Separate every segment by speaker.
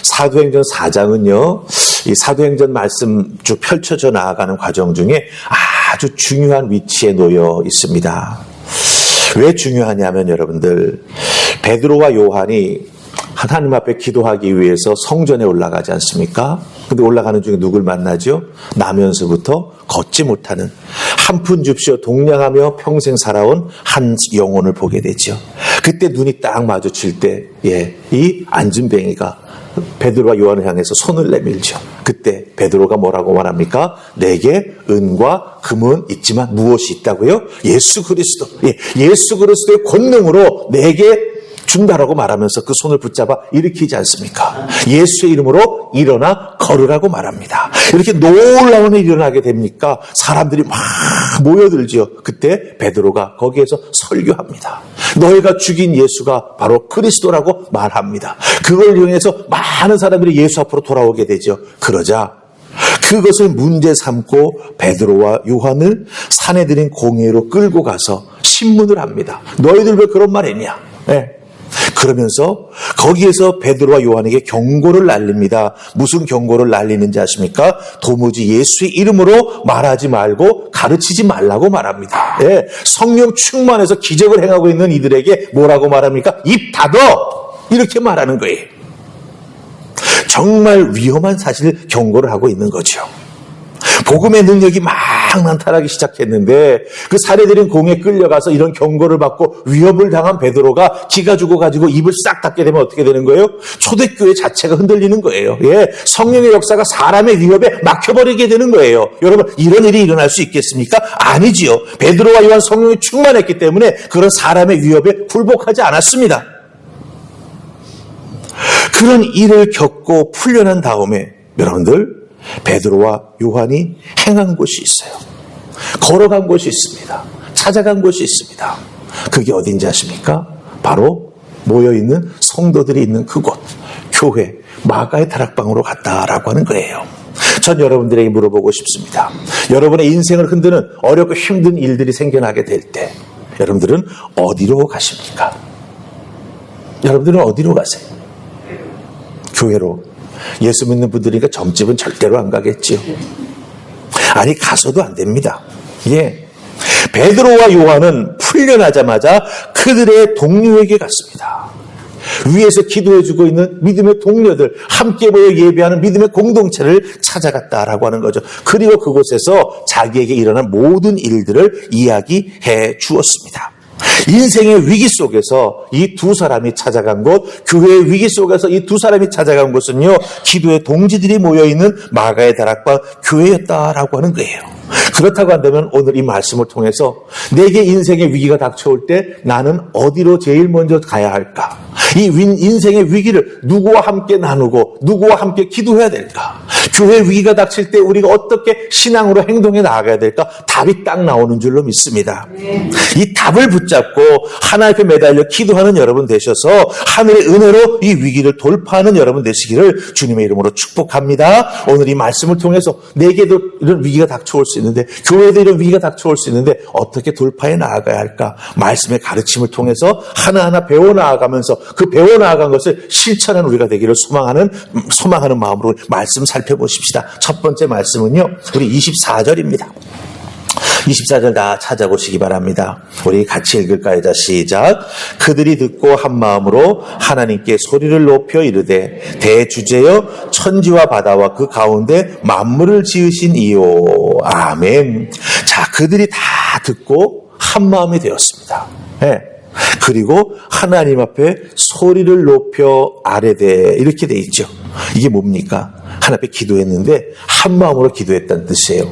Speaker 1: 사도행전 4장은요, 이 사도행전 말씀 쭉 펼쳐져 나아가는 과정 중에 아주 중요한 위치에 놓여 있습니다. 왜 중요하냐면 여러분들, 베드로와 요한이 하나님 앞에 기도하기 위해서 성전에 올라가지 않습니까? 근데 올라가는 중에 누굴 만나죠? 나면서부터 걷지 못하는, 한 푼 줍시오 동냥하며 평생 살아온 한 영혼을 보게 되죠. 그때 눈이 딱 마주칠 때, 이 안진뱅이가 베드로와 요한을 향해서 손을 내밀죠. 그때 베드로가 뭐라고 말합니까? 내게 은과 금은 있지만 무엇이 있다고요? 예수 그리스도. 예수 그리스도의 권능으로 내게 준다라고 말하면서 그 손을 붙잡아 일으키지 않습니까? 예수의 이름으로 일어나 걸으라고 말합니다. 이렇게 놀라운 일이 일어나게 됩니까? 사람들이 막 모여들지요. 그때 베드로가 거기에서 설교합니다. 너희가 죽인 예수가 바로 그리스도라고 말합니다. 그걸 이용해서 많은 사람들이 예수 앞으로 돌아오게 되죠. 그러자 그것을 문제 삼고 베드로와 요한을 사내들인 공회로 끌고 가서 신문을 합니다. 너희들 왜 그런 말 했냐? 그러면서 거기에서 베드로와 요한에게 경고를 날립니다. 무슨 경고를 날리는지 아십니까? 도무지 예수의 이름으로 말하지 말고 가르치지 말라고 말합니다. 성령 충만해서 기적을 행하고 있는 이들에게 뭐라고 말합니까? 입 닫어! 이렇게 말하는 거예요. 정말 위험한 사실 경고를 하고 있는 거죠. 복음의 능력이 막 나타나기 시작했는데 그 사례들인 공에 끌려가서 이런 경고를 받고 위협을 당한 베드로가 기가 죽어가지고 입을 싹 닫게 되면 어떻게 되는 거예요? 초대교회 자체가 흔들리는 거예요. 성령의 역사가 사람의 위협에 막혀버리게 되는 거예요. 여러분, 이런 일이 일어날 수 있겠습니까? 아니지요. 베드로와 요한 성령이 충만했기 때문에 그런 사람의 위협에 굴복하지 않았습니다. 그런 일을 겪고 풀려난 다음에 여러분들, 베드로와 요한이 행한 곳이 있어요. 걸어간 곳이 있습니다. 찾아간 곳이 있습니다. 그게 어딘지 아십니까? 바로 모여있는 성도들이 있는 그곳, 교회 마가의 다락방으로 갔다라고 하는 거예요. 전 여러분들에게 물어보고 싶습니다. 여러분의 인생을 흔드는 어렵고 힘든 일들이 생겨나게 될 때 여러분들은 어디로 가십니까? 여러분들은 어디로 가세요? 교회로. 예수 믿는 분들이니까 점집은 절대로 안 가겠지요. 아니, 가서도 안 됩니다. 베드로와 요한은 풀려나자마자 그들의 동료에게 갔습니다. 위에서 기도해주고 있는 믿음의 동료들, 함께 모여 예배하는 믿음의 공동체를 찾아갔다라고 하는 거죠. 그리고 그곳에서 자기에게 일어난 모든 일들을 이야기해 주었습니다. 인생의 위기 속에서 이 두 사람이 찾아간 곳, 교회의 위기 속에서 이 두 사람이 찾아간 곳은요, 기도의 동지들이 모여있는 마가의 다락방 교회였다라고 하는 거예요. 그렇다고 한다면 오늘 이 말씀을 통해서 내게 인생의 위기가 닥쳐올 때 나는 어디로 제일 먼저 가야 할까? 이 인생의 위기를 누구와 함께 나누고 누구와 함께 기도해야 될까? 교회 위기가 닥칠 때 우리가 어떻게 신앙으로 행동해 나아가야 될까? 답이 딱 나오는 줄로 믿습니다. 이 답을 붙잡고 하나님 앞에 매달려 기도하는 여러분 되셔서 하늘의 은혜로 이 위기를 돌파하는 여러분 되시기를 주님의 이름으로 축복합니다. 오늘 이 말씀을 통해서 내게도 이런 위기가 닥쳐올 수 있는데, 교회에도 이런 위기가 닥쳐올 수 있는데 어떻게 돌파해 나아가야 할까? 말씀의 가르침을 통해서 하나하나 배워나아가면서 그 배워나아간 것을 실천하는 우리가 되기를 소망하는 마음으로 말씀 살펴보십시다. 첫 번째 말씀은요, 우리 24절입니다. 24절 다 찾아보시기 바랍니다. 우리 같이 읽을까요? 자, 시작. 그들이 듣고 한 마음으로 하나님께 소리를 높여 이르되 대주제여 천지와 바다와 그 가운데 만물을 지으신 이요. 아멘. 자, 그들이 다 듣고 한 마음이 되었습니다. 그리고 하나님 앞에 소리를 높여 아뢰되, 이렇게 돼 있죠. 이게 뭡니까? 하나님 앞에 기도했는데 한 마음으로 기도했다는 뜻이에요.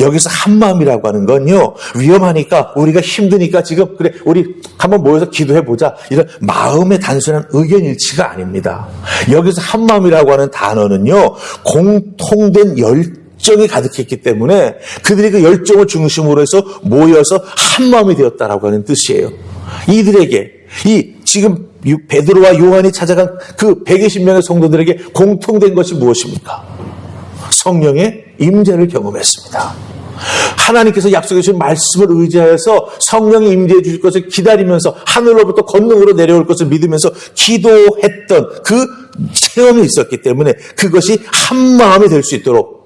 Speaker 1: 여기서 한 마음이라고 하는 건요, 위험하니까, 우리가 힘드니까 지금 그래 우리 한번 모여서 기도해보자, 이런 마음의 단순한 의견 일치가 아닙니다. 여기서 한 마음이라고 하는 단어는요, 공통된 열정이 가득했기 때문에 그들이 그 열정을 중심으로 해서 모여서 한 마음이 되었다라고 하는 뜻이에요. 이들에게, 이 지금 베드로와 요한이 찾아간 그 120명의 성도들에게 공통된 것이 무엇입니까? 성령의 임재를 경험했습니다. 하나님께서 약속해 주신 말씀을 의지하여서 성령이 임재해 주실 것을 기다리면서 하늘로부터 권능으로 내려올 것을 믿으면서 기도했던 그 체험이 있었기 때문에 그것이 한 마음이 될 수 있도록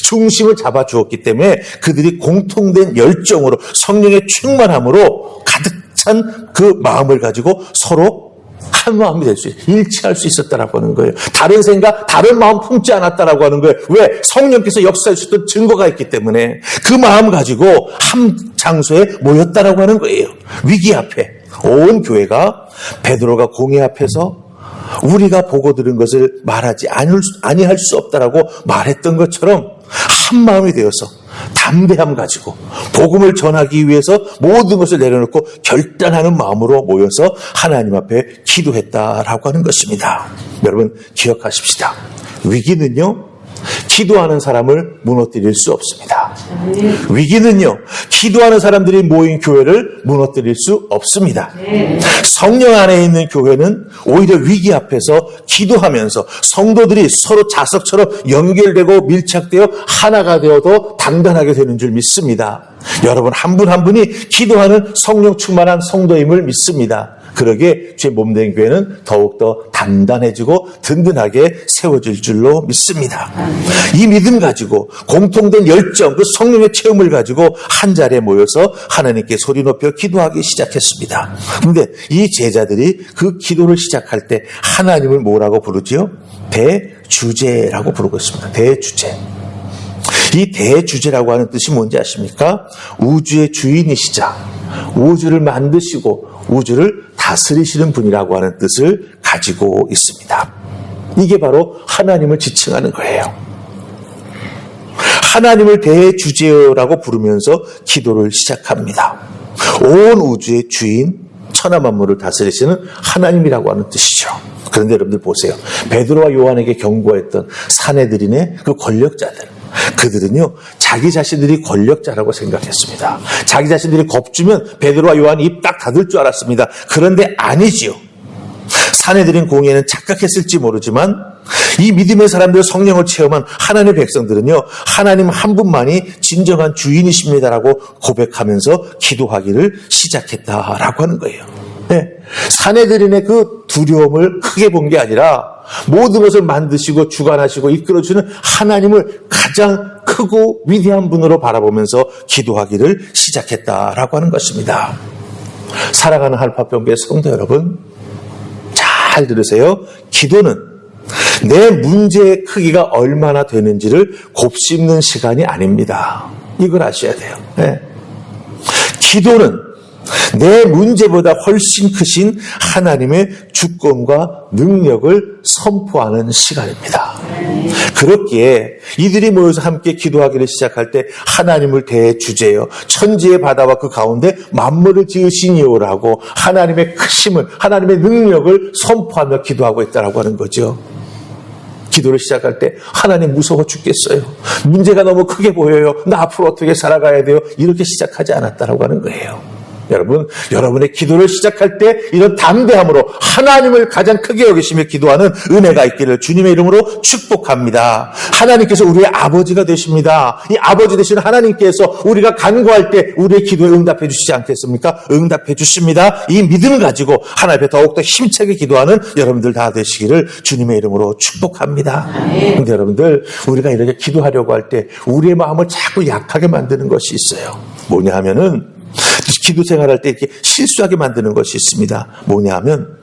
Speaker 1: 중심을 잡아주었기 때문에 그들이 공통된 열정으로 성령의 충만함으로 가득 찬 그 마음을 가지고 서로 한 마음이 될 수 있어요. 일치할 수 있었다라고 하는 거예요. 다른 생각, 다른 마음 품지 않았다라고 하는 거예요. 왜? 성령께서 역사하셨던 증거가 있기 때문에 그 마음 가지고 한 장소에 모였다라고 하는 거예요. 위기 앞에 온 교회가 베드로가 공회 앞에서 우리가 보고 들은 것을 말하지 아니할 수 없다라고 말했던 것처럼 한 마음이 되어서 담대함 가지고 복음을 전하기 위해서 모든 것을 내려놓고 결단하는 마음으로 모여서 하나님 앞에 기도했다라고 하는 것입니다. 여러분 기억하십시다. 위기는요, 기도하는 사람을 무너뜨릴 수 없습니다. 위기는요, 기도하는 사람들이 모인 교회를 무너뜨릴 수 없습니다. 성령 안에 있는 교회는 오히려 위기 앞에서 기도하면서 성도들이 서로 자석처럼 연결되고 밀착되어 하나가 되어도 단단하게 되는 줄 믿습니다. 여러분 한 분 한 분이 기도하는 성령 충만한 성도임을 믿습니다. 그러기에 제 몸된 교회는 더욱더 단단해지고 든든하게 세워질 줄로 믿습니다. 이 믿음 가지고 공통된 열정, 그 성령의 체험을 가지고 한 자리에 모여서 하나님께 소리 높여 기도하기 시작했습니다. 그런데 이 제자들이 그 기도를 시작할 때 하나님을 뭐라고 부르지요? 대주제라고 부르고 있습니다. 대주제. 이 대주제라고 하는 뜻이 뭔지 아십니까? 우주의 주인이시자 우주를 만드시고 우주를 다스리시는 분이라고 하는 뜻을 가지고 있습니다. 이게 바로 하나님을 지칭하는 거예요. 하나님을 대주제라고 부르면서 기도를 시작합니다. 온 우주의 주인, 천하 만물을 다스리시는 하나님이라고 하는 뜻이죠. 그런데 여러분들 보세요. 베드로와 요한에게 경고했던 사내들인의 그 권력자들, 그들은요 자기 자신들이 권력자라고 생각했습니다. 자기 자신들이 겁주면 베드로와 요한이 입 딱 닫을 줄 알았습니다. 그런데 아니지요. 사내들인 공예는 착각했을지 모르지만 이 믿음의 사람들, 성령을 체험한 하나님의 백성들은요 하나님 한 분만이 진정한 주인이십니다라고 고백하면서 기도하기를 시작했다라고 하는 거예요. 네. 사내들인의 그 두려움을 크게 본 게 아니라 모든 것을 만드시고 주관하시고 이끌어주는 하나님을 가장 크고 위대한 분으로 바라보면서 기도하기를 시작했다라고 하는 것입니다. 사랑하는 할파병교회 성도 여러분, 잘 들으세요. 기도는 내 문제의 크기가 얼마나 되는지를 곱씹는 시간이 아닙니다. 이걸 아셔야 돼요. 네. 기도는 내 문제보다 훨씬 크신 하나님의 주권과 능력을 선포하는 시간입니다. 그렇기에 이들이 모여서 함께 기도하기를 시작할 때 하나님을 대주제여 천지의 바다와 그 가운데 만물을 지으시니오라고 하나님의 크심을, 하나님의 능력을 선포하며 기도하고 있다고 하는 거죠. 기도를 시작할 때 하나님 무서워 죽겠어요. 문제가 너무 크게 보여요. 나 앞으로 어떻게 살아가야 돼요? 이렇게 시작하지 않았다라고 하는 거예요. 여러분, 여러분의 기도를 시작할 때 이런 담대함으로 하나님을 가장 크게 여기시며 기도하는 은혜가 있기를 주님의 이름으로 축복합니다. 하나님께서 우리의 아버지가 되십니다. 이 아버지 되시는 하나님께서 우리가 간구할 때 우리의 기도에 응답해 주시지 않겠습니까? 응답해 주십니다. 이 믿음을 가지고 하나님 앞에 더욱더 힘차게 기도하는 여러분들 다 되시기를 주님의 이름으로 축복합니다. 그런데 여러분들, 우리가 이렇게 기도하려고 할 때 우리의 마음을 자꾸 약하게 만드는 것이 있어요. 뭐냐 하면은 기도 생활할 때 이렇게 실수하게 만드는 것이 있습니다. 뭐냐 하면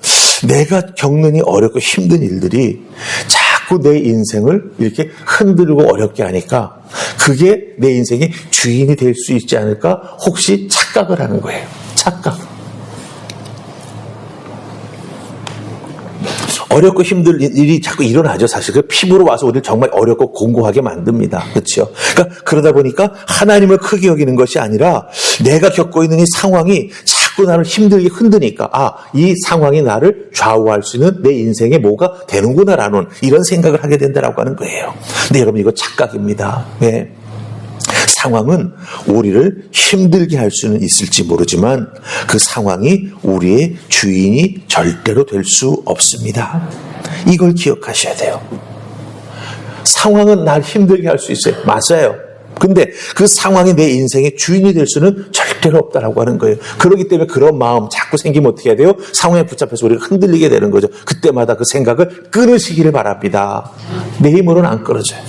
Speaker 1: 내가 겪는 이 어렵고 힘든 일들이 자꾸 내 인생을 이렇게 흔들고 어렵게 하니까 그게 내 인생의 주인이 될 수 있지 않을까? 혹시 착각을 하는 거예요. 착각. 어렵고 힘든 일이 자꾸 일어나죠. 사실 그 피부로 와서 우리를 정말 어렵고 공고하게 만듭니다. 그렇죠? 그러니까 그러다 보니까 하나님을 크게 여기는 것이 아니라 내가 겪고 있는 이 상황이 자꾸 나를 힘들게 흔드니까 이 상황이 나를 좌우할 수 있는 내 인생에 뭐가 되는구나라는 이런 생각을 하게 된다라고 하는 거예요. 근데 여러분, 이거 착각입니다. 네. 상황은 우리를 힘들게 할 수는 있을지 모르지만 그 상황이 우리의 주인이 절대로 될 수 없습니다. 이걸 기억하셔야 돼요. 상황은 날 힘들게 할 수 있어요. 맞아요. 근데 그 상황이 내 인생의 주인이 될 수는 절대로 없다라고 하는 거예요. 그렇기 때문에 그런 마음 자꾸 생기면 어떻게 해야 돼요? 상황에 붙잡혀서 우리가 흔들리게 되는 거죠. 그때마다 그 생각을 끊으시기를 바랍니다. 내 힘으로는 안 끊어져요.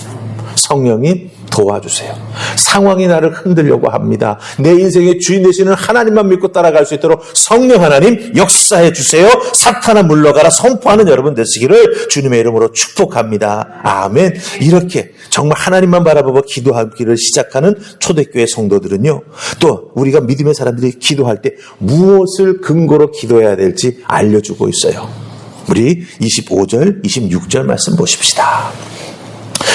Speaker 1: 성령님 도와주세요. 상황이 나를 흔들려고 합니다. 내 인생의 주인 되시는 하나님만 믿고 따라갈 수 있도록 성령 하나님 역사해 주세요. 사탄아 물러가라 선포하는 여러분 되시기를 주님의 이름으로 축복합니다. 아멘. 이렇게 정말 하나님만 바라보고 기도하기를 시작하는 초대교회 성도들은요, 또 우리가 믿음의 사람들이 기도할 때 무엇을 근거로 기도해야 될지 알려주고 있어요. 우리 25절, 26절 말씀 보십시다.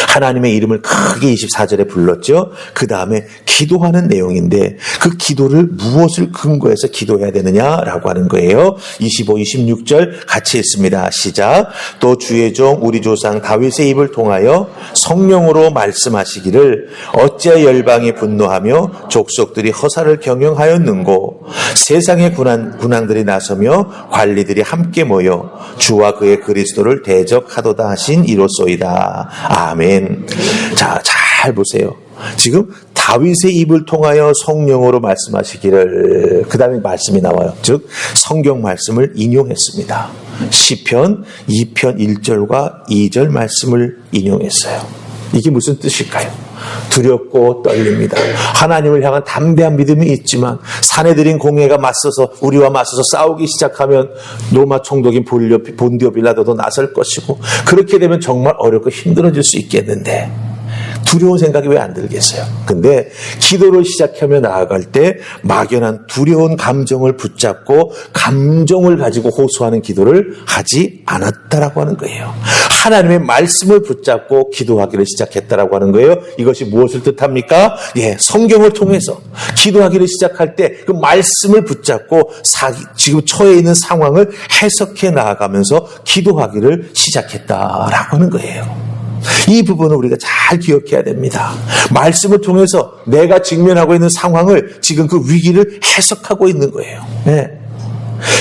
Speaker 1: 하나님의 이름을 크게 24절에 불렀죠. 그 다음에 기도하는 내용인데 그 기도를 무엇을 근거해서 기도해야 되느냐라고 하는 거예요. 25, 26절 같이 읽습니다. 시작. 또 주의 종 우리 조상 다윗의 입을 통하여 성령으로 말씀하시기를 어찌하여 열방이 분노하며 족속들이 허사를 경영하였는고 세상의 군왕들이 나서며 관리들이 함께 모여 주와 그의 그리스도를 대적하도다 하신 이로소이다. 아멘. 자, 잘 보세요. 지금 다윗의 입을 통하여 성령으로 말씀하시기를, 그 다음에 말씀이 나와요. 즉 성경 말씀을 인용했습니다. 시편 2편 1절과 2절 말씀을 인용했어요. 이게 무슨 뜻일까요? 두렵고 떨립니다. 하나님을 향한 담대한 믿음이 있지만 사내들인 공회가 우리와 맞서서 싸우기 시작하면 로마 총독인 본디오 빌라도도 나설 것이고, 그렇게 되면 정말 어렵고 힘들어질 수 있겠는데 두려운 생각이 왜 안 들겠어요? 근데 기도를 시작하며 나아갈 때 막연한 두려운 감정을 붙잡고 감정을 가지고 호소하는 기도를 하지 않았다라고 하는 거예요. 하나님의 말씀을 붙잡고 기도하기를 시작했다라고 하는 거예요. 이것이 무엇을 뜻합니까? 성경을 통해서 기도하기를 시작할 때 그 말씀을 붙잡고 지금 처해 있는 상황을 해석해 나아가면서 기도하기를 시작했다라고 하는 거예요. 이 부분을 우리가 잘 기억해야 됩니다. 말씀을 통해서 내가 직면하고 있는 상황을, 지금 그 위기를 해석하고 있는 거예요.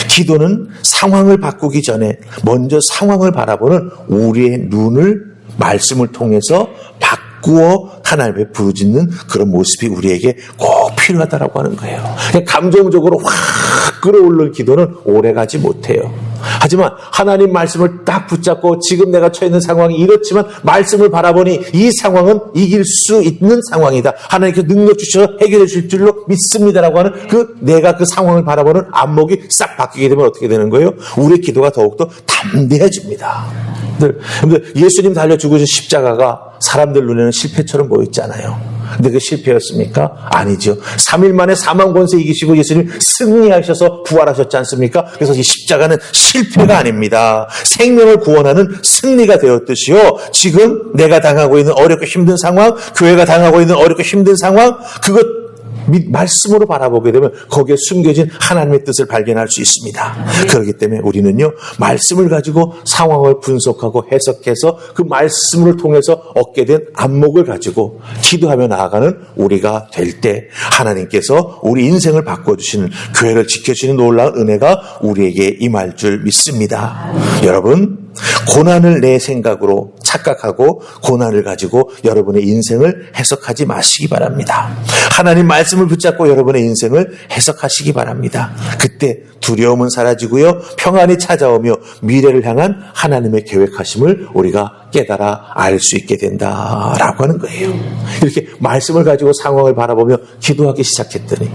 Speaker 1: 기도는 상황을 바꾸기 전에 먼저 상황을 바라보는 우리의 눈을 말씀을 통해서 바꾸어 하나님의 부르짖는 그런 모습이 우리에게 꼭 필요하다라고 하는 거예요. 감정적으로 확 끌어올릴 기도는 오래가지 못해요. 하지만 하나님 말씀을 딱 붙잡고 지금 내가 처해 있는 상황이 이렇지만 말씀을 바라보니 이 상황은 이길 수 있는 상황이다. 하나님께서 능력 주셔서 해결해 주실 줄로 믿습니다라고 하는 내가 그 상황을 바라보는 안목이 싹 바뀌게 되면 어떻게 되는 거예요? 우리의 기도가 더욱더 담대해집니다. 여러분들, 예수님 달려 죽으신 십자가가 사람들 눈에는 실패처럼 보였잖아요. 근데 그 실패였습니까? 아니죠. 3일 만에 사망 권세 이기시고 예수님 승리하셔서 부활하셨지 않습니까? 그래서 이 십자가는 실패가 아닙니다. 생명을 구원하는 승리가 되었듯이요. 지금 내가 당하고 있는 어렵고 힘든 상황, 교회가 당하고 있는 어렵고 힘든 상황, 그것 말씀으로 바라보게 되면 거기에 숨겨진 하나님의 뜻을 발견할 수 있습니다. 그렇기 때문에 우리는요, 말씀을 가지고 상황을 분석하고 해석해서 그 말씀을 통해서 얻게 된 안목을 가지고 기도하며 나아가는 우리가 될 때 하나님께서 우리 인생을 바꿔주시는, 교회를 지켜주시는 놀라운 은혜가 우리에게 임할 줄 믿습니다. 여러분, 고난을 내 생각으로 착각하고 고난을 가지고 여러분의 인생을 해석하지 마시기 바랍니다. 하나님 말씀을 붙잡고 여러분의 인생을 해석하시기 바랍니다. 그때 두려움은 사라지고요, 평안이 찾아오며 미래를 향한 하나님의 계획하심을 우리가 깨달아 알 수 있게 된다라고 하는 거예요. 이렇게 말씀을 가지고 상황을 바라보며 기도하기 시작했더니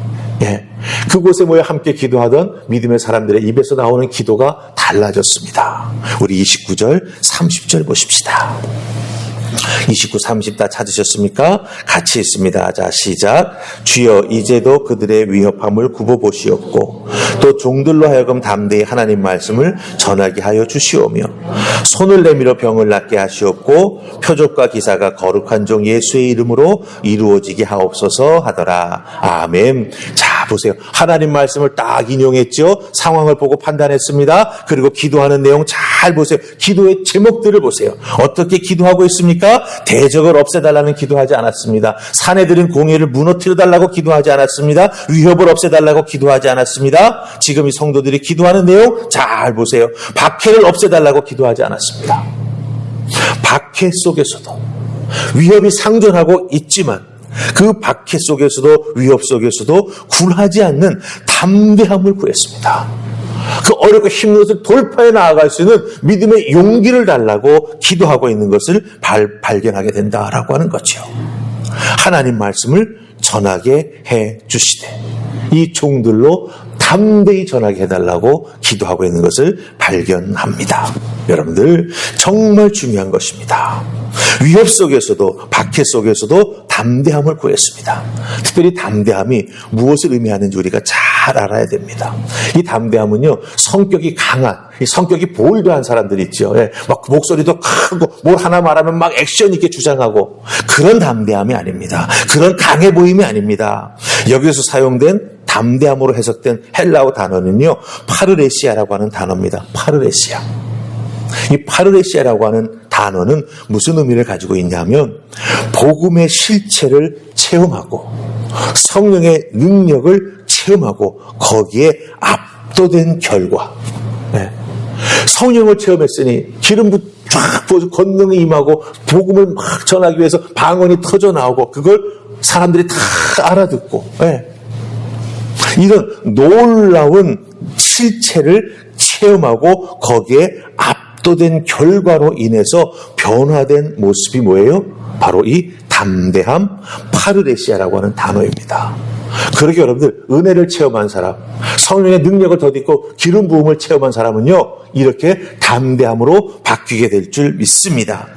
Speaker 1: 그곳에 모여 함께 기도하던 믿음의 사람들의 입에서 나오는 기도가 달라졌습니다. 우리 29절, 30절 보십시다. 29, 30 다 찾으셨습니까? 같이 읽습니다. 자, 시작. 주여 이제도 그들의 위협함을 굽어보시옵고 또 종들로 하여금 담대히 하나님 말씀을 전하게 하여 주시오며 손을 내밀어 병을 낫게 하시옵고 표적과 기사가 거룩한 종 예수의 이름으로 이루어지게 하옵소서 하더라. 아멘. 자, 보세요. 하나님 말씀을 딱 인용했죠. 상황을 보고 판단했습니다. 그리고 기도하는 내용 잘 보세요. 기도의 제목들을 보세요. 어떻게 기도하고 있습니까? 대적을 없애달라는 기도하지 않았습니다. 사내들인 공의를 무너뜨려달라고 기도하지 않았습니다. 위협을 없애달라고 기도하지 않았습니다. 지금 이 성도들이 기도하는 내용 잘 보세요. 박해를 없애달라고 기도하지 않았습니다. 박해 속에서도 위협이 상존하고 있지만 그 박해 속에서도 위협 속에서도 굴하지 않는 담대함을 구했습니다. 그 어렵고 힘든 것을 돌파해 나아갈 수 있는 믿음의 용기를 달라고 기도하고 있는 것을 발견하게 된다라고 하는 거죠. 하나님 말씀을 전하게 해 주시되 이 종들로 담대히 전하게 해달라고 기도하고 있는 것을 발견합니다. 여러분들 정말 중요한 것입니다. 위협 속에서도 박해 속에서도 담대함을 구했습니다. 특별히 담대함이 무엇을 의미하는지 우리가 잘 알아야 됩니다. 이 담대함은요, 성격이 강한, 이 성격이 볼드한 사람들이 있죠. 예, 막 목소리도 크고 뭘 하나 말하면 막 액션 있게 주장하고 그런 담대함이 아닙니다. 그런 강해 보임이 아닙니다. 여기서 사용된 담대함으로 해석된 헬라어 단어는요, 파르레시아라고 하는 단어입니다. 파르레시아. 이 파르레시아라고 하는 단어는 무슨 의미를 가지고 있냐면 복음의 실체를 체험하고 성령의 능력을 체험하고 거기에 압도된 결과. 네. 성령을 체험했으니 기름도 쫙 부어서 권능이 임하고 복음을 막 전하기 위해서 방언이 터져 나오고 그걸 사람들이 다 알아듣고, 네. 이런 놀라운 실체를 체험하고 거기에 압도된 결과로 인해서 변화된 모습이 뭐예요? 바로 이 담대함, 파르레시아라고 하는 단어입니다. 그렇게 여러분들 은혜를 체험한 사람, 성령의 능력을 덧입고 기름 부음을 체험한 사람은요, 이렇게 담대함으로 바뀌게 될 줄 믿습니다.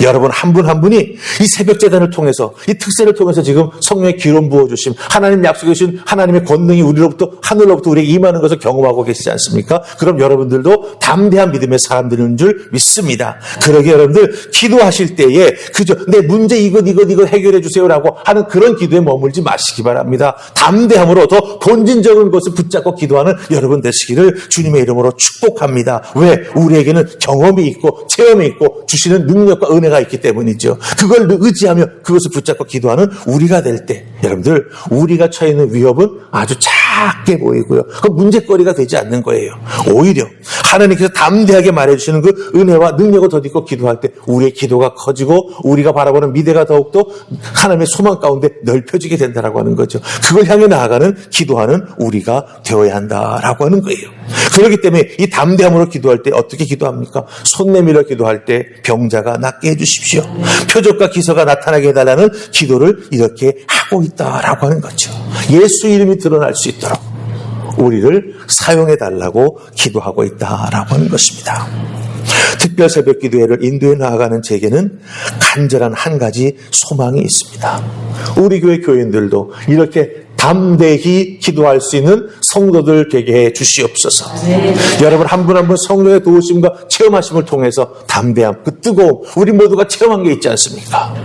Speaker 1: 여러분 한 분 한 분이 이 새벽 제단을 통해서 이 특세를 통해서 지금 성령의 기름 부어 주심, 하나님 약속해 주신 하나님의 권능이 우리로부터 하늘로부터 우리에게 임하는 것을 경험하고 계시지 않습니까? 그럼 여러분들도 담대한 믿음의 사람들인 줄 믿습니다. 그러게 여러분들 기도하실 때에 그저 내 문제 이것 해결해 주세요라고 하는 그런 기도에 머물지 마시기 바랍니다. 담대함으로 더 본질적인 것을 붙잡고 기도하는 여러분 되시기를 주님의 이름으로 축복합니다. 왜? 우리에게는 경험이 있고 체험이 있고 주시는 능력과 은혜가 있기 때문이죠. 그걸 의지하며 그것을 붙잡고 기도하는 우리가 될 때 여러분들 우리가 처해 있는 위협은 아주 작게 보이고요. 그 문제거리가 되지 않는 거예요. 오히려 하나님께서 담대하게 말해주시는 그 은혜와 능력을 덧입고 기도할 때 우리의 기도가 커지고 우리가 바라보는 미래가 더욱더 하나님의 소망 가운데 넓혀지게 된다라고 하는 거죠. 그걸 향해 나아가는 기도하는 우리가 되어야 한다라고 하는 거예요. 그렇기 때문에 이 담대함으로 기도할 때 어떻게 기도합니까? 손 내밀어 기도할 때 병자가 낫게 해주십시오. 표적과 기사가 나타나게 해달라는 기도를 이렇게 하고 있다라고 하는 거죠. 예수 이름이 드러날 수 있도록 우리를 사용해달라고 기도하고 있다라고 하는 것입니다. 특별 새벽 기도회를 인도해 나아가는 제게는 간절한 한 가지 소망이 있습니다. 우리 교회 교인들도 이렇게 담대히 기도할 수 있는 성도들 되게 해 주시옵소서. 여러분 한 분 한 분 성령의 도우심과 체험하심을 통해서 담대함, 그 뜨거움 우리 모두가 체험한 게 있지 않습니까?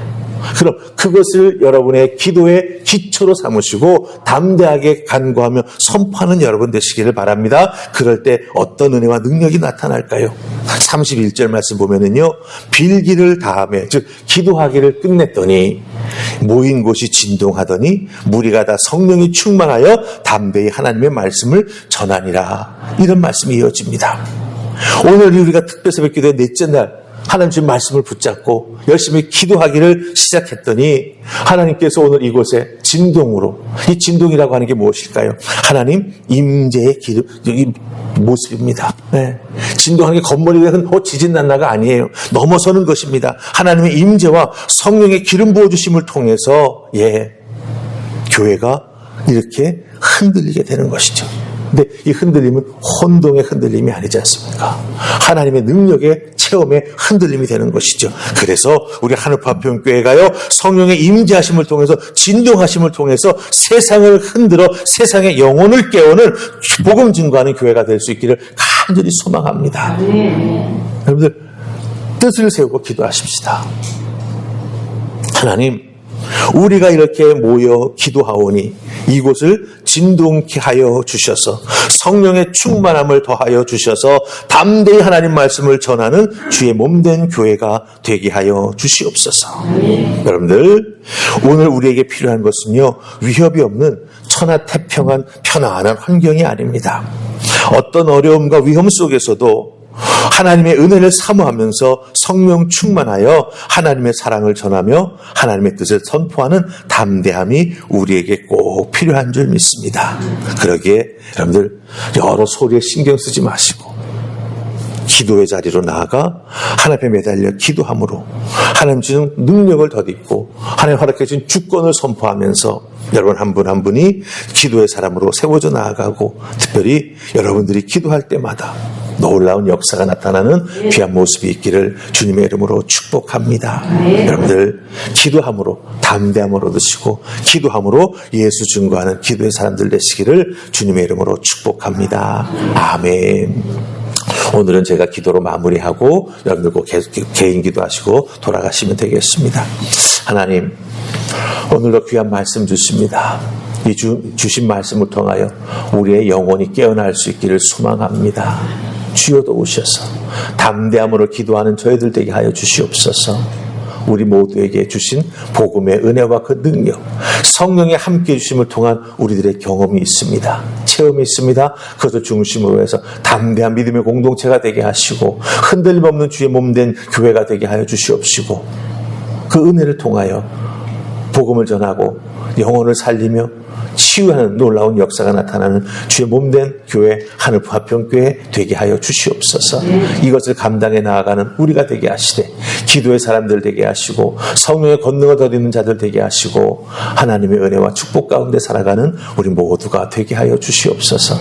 Speaker 1: 그럼 그것을 여러분의 기도의 기초로 삼으시고 담대하게 간구하며 선포하는 여러분 되시기를 바랍니다. 그럴 때 어떤 은혜와 능력이 나타날까요? 31절 말씀 보면은요, 빌기를 다하며 즉 기도하기를 끝냈더니 모인 곳이 진동하더니 무리가 다 성령이 충만하여 담대히 하나님의 말씀을 전하니라. 이런 말씀이 이어집니다. 오늘 우리가 특별 새벽 기도의 넷째 날 하나님 주신 말씀을 붙잡고 열심히 기도하기를 시작했더니 하나님께서 오늘 이곳에 진동으로, 이 진동이라고 하는 게 무엇일까요? 하나님 임재의 기름, 이 모습입니다. 네. 진동하는 게 건물이 지진 난다가 아니에요. 넘어서는 것입니다. 하나님의 임재와 성령의 기름 부어주심을 통해서 교회가 이렇게 흔들리게 되는 것이죠. 근데 이 흔들림은 혼동의 흔들림이 아니지 않습니까? 하나님의 능력의 체험의 흔들림이 되는 것이죠. 그래서 우리 하늘파평교회가요, 성령의 임재하심을 통해서 진동하심을 통해서 세상을 흔들어 세상의 영혼을 깨우는 복음 증거하는 교회가 될 수 있기를 간절히 소망합니다. 여러분들 뜻을 세우고 기도하십시다. 하나님, 우리가 이렇게 모여 기도하오니 이곳을 진동케 하여 주셔서 성령의 충만함을 더하여 주셔서 담대히 하나님 말씀을 전하는 주의 몸된 교회가 되게 하여 주시옵소서. 여러분들 오늘 우리에게 필요한 것은요, 위협이 없는 천하태평한 편안한 환경이 아닙니다. 어떤 어려움과 위험 속에서도 하나님의 은혜를 사모하면서 성령 충만하여 하나님의 사랑을 전하며 하나님의 뜻을 선포하는 담대함이 우리에게 꼭 필요한 줄 믿습니다. 그러기에 여러분들 여러 소리에 신경 쓰지 마시고 기도의 자리로 나아가 하나님 앞에 매달려 기도함으로 하나님 주신 능력을 덧입고 하나님 허락해 주신 주권을 선포하면서 여러분 한 분 한 분이 기도의 사람으로 세워져 나아가고 특별히 여러분들이 기도할 때마다 놀라운 역사가 나타나는 귀한 모습이 있기를 주님의 이름으로 축복합니다. 여러분들 기도함으로 담대함을 얻으시고 기도함으로 예수 증거하는 기도의 사람들 되시기를 주님의 이름으로 축복합니다. 아멘. 오늘은 제가 기도로 마무리하고 여러분들 꼭 개인 기도하시고 돌아가시면 되겠습니다. 하나님, 오늘도 귀한 말씀 주십니다. 이 주신 말씀을 통하여 우리의 영혼이 깨어날 수 있기를 소망합니다. 주여도 오셔서 담대함으로 기도하는 저희들 되게 하여 주시옵소서. 우리 모두에게 주신 복음의 은혜와 그 능력, 성령의 함께해 주심을 통한 우리들의 경험이 있습니다. 체험이 있습니다. 그것을 중심으로 해서 담대한 믿음의 공동체가 되게 하시고 흔들림 없는 주의 몸된 교회가 되게 하여 주시옵시고 그 은혜를 통하여 복음을 전하고 영혼을 살리며 치유하는 놀라운 역사가 나타나는 주의 몸된 교회 하늘포 화평교회 되게 하여 주시옵소서. 이것을 감당해 나아가는 우리가 되게 하시되 기도의 사람들 되게 하시고 성령의 권능을 덧입는 자들 되게 하시고 하나님의 은혜와 축복 가운데 살아가는 우리 모두가 되게 하여 주시옵소서.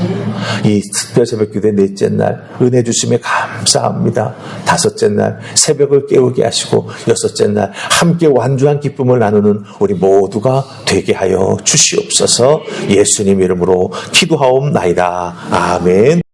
Speaker 1: 이 특별 새벽기도의 넷째 날 은혜 주심에 감사합니다. 다섯째 날 새벽을 깨우게 하시고 여섯째 날 함께 완주한 기쁨을 나누는 우리 모두가 되게 하여 주시옵소서. 예수님 이름으로 기도하옵나이다. 아멘.